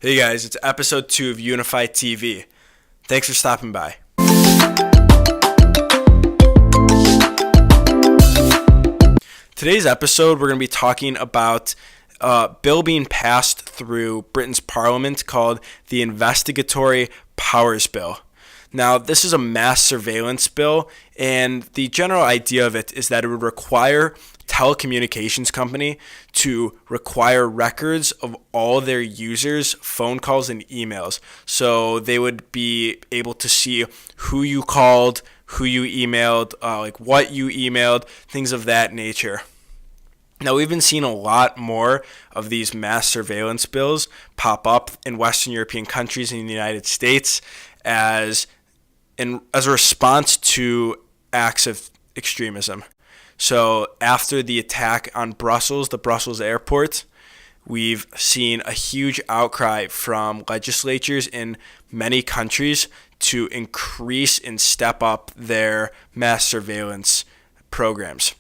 Hey guys, it's episode 2 of UniFiTV. Thanks for stopping by. Today's episode, we're going to be talking about a bill being passed through Britain's Parliament called the Investigatory Powers Bill. Now, this is a mass surveillance bill, and the general idea of it is that it would require telecommunications company to require records of all their users' phone calls and emails. So they would be able to see who you called, who you emailed, what you emailed, things of that nature. Now, we've been seeing a lot more of these mass surveillance bills pop up in Western European countries and in the United States as a response to acts of extremism. So after the attack on Brussels, the Brussels airport, we've seen a huge outcry from legislatures in many countries to increase and step up their mass surveillance programs.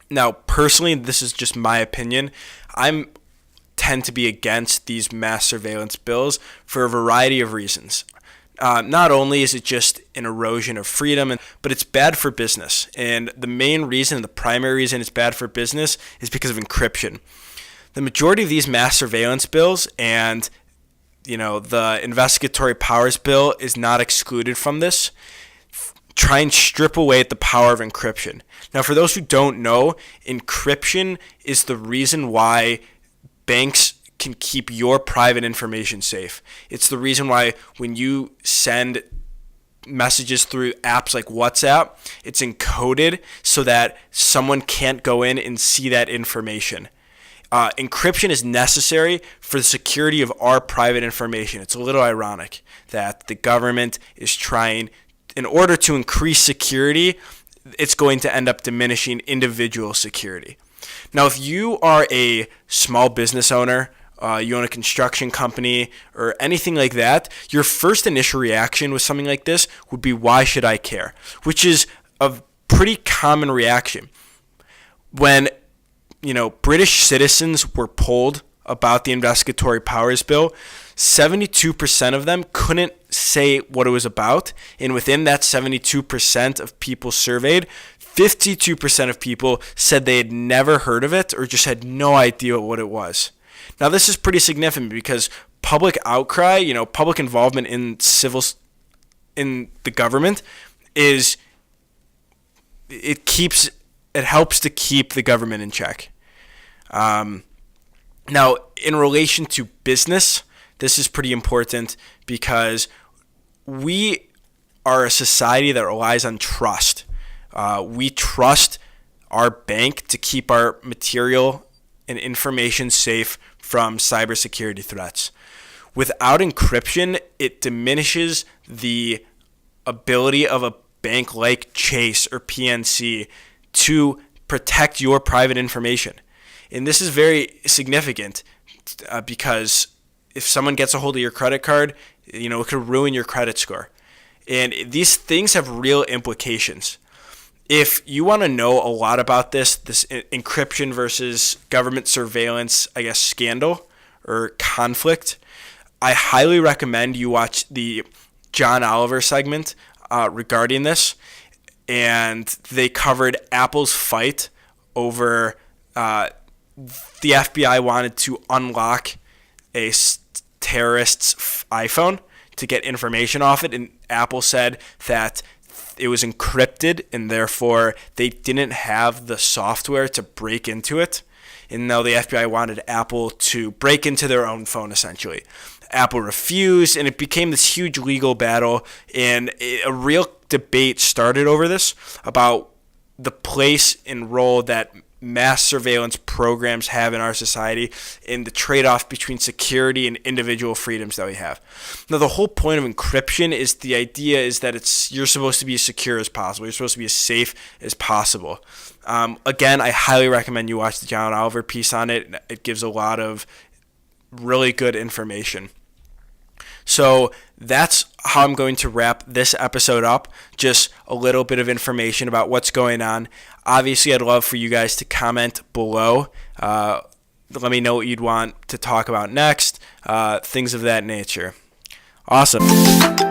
Now, personally, this is just my opinion. I tend to be against these mass surveillance bills for a variety of reasons. Not only is it just an erosion of freedom, but it's bad for business. And the main reason, the primary reason it's bad for business is because of encryption. The majority of these mass surveillance bills and the investigatory powers bill is not excluded from this. Try and strip away the power of encryption. Now, for those who don't know, encryption is the reason why banks can keep your private information safe. It's the reason why when you send messages through apps like WhatsApp, it's encoded so that someone can't go in and see that information. Encryption is necessary for the security of our private information. It's a little ironic that the government is trying, in order to increase security, it's going to end up diminishing individual security. Now, if you are a small business owner, you own a construction company or anything like that, your first initial reaction with something like this would be, why should I care? Which is a pretty common reaction. When, British citizens were polled about the investigatory powers bill, 72% of them couldn't say what it was about. And within that 72% of people surveyed, 52% of people said they had never heard of it or just had no idea what it was. Now, this is pretty significant because public outcry, public involvement in the government it helps to keep the government in check. Now, in relation to business, this is pretty important because we are a society that relies on trust. We trust our bank to keep our material and information safe from cybersecurity threats. Without encryption, it diminishes the ability of a bank like Chase or PNC to protect your private information. And this is very significant because if someone gets a hold of your credit card, it could ruin your credit score. And these things have real implications. If you want to know a lot about this encryption versus government surveillance, scandal or conflict, I highly recommend you watch the John Oliver segment regarding this. And they covered Apple's fight over the FBI wanted to unlock a terrorist's iPhone to get information off it. And Apple said that it was encrypted and therefore they didn't have the software to break into it. And now the FBI wanted Apple to break into their own phone, essentially. Apple refused, and it became this huge legal battle, and a real debate started over this about the place and role that mass surveillance programs have in our society and the trade-off between security and individual freedoms that we have. Now, the whole point of encryption is the idea is that you're supposed to be as secure as possible. You're supposed to be as safe as possible. Again, I highly recommend you watch the John Oliver piece on it. It gives a lot of really good information. So that's how I'm going to wrap this episode up. Just a little bit of information about what's going on. Obviously, I'd love for you guys to comment below let me know what you'd want to talk about next, things of that nature. Awesome.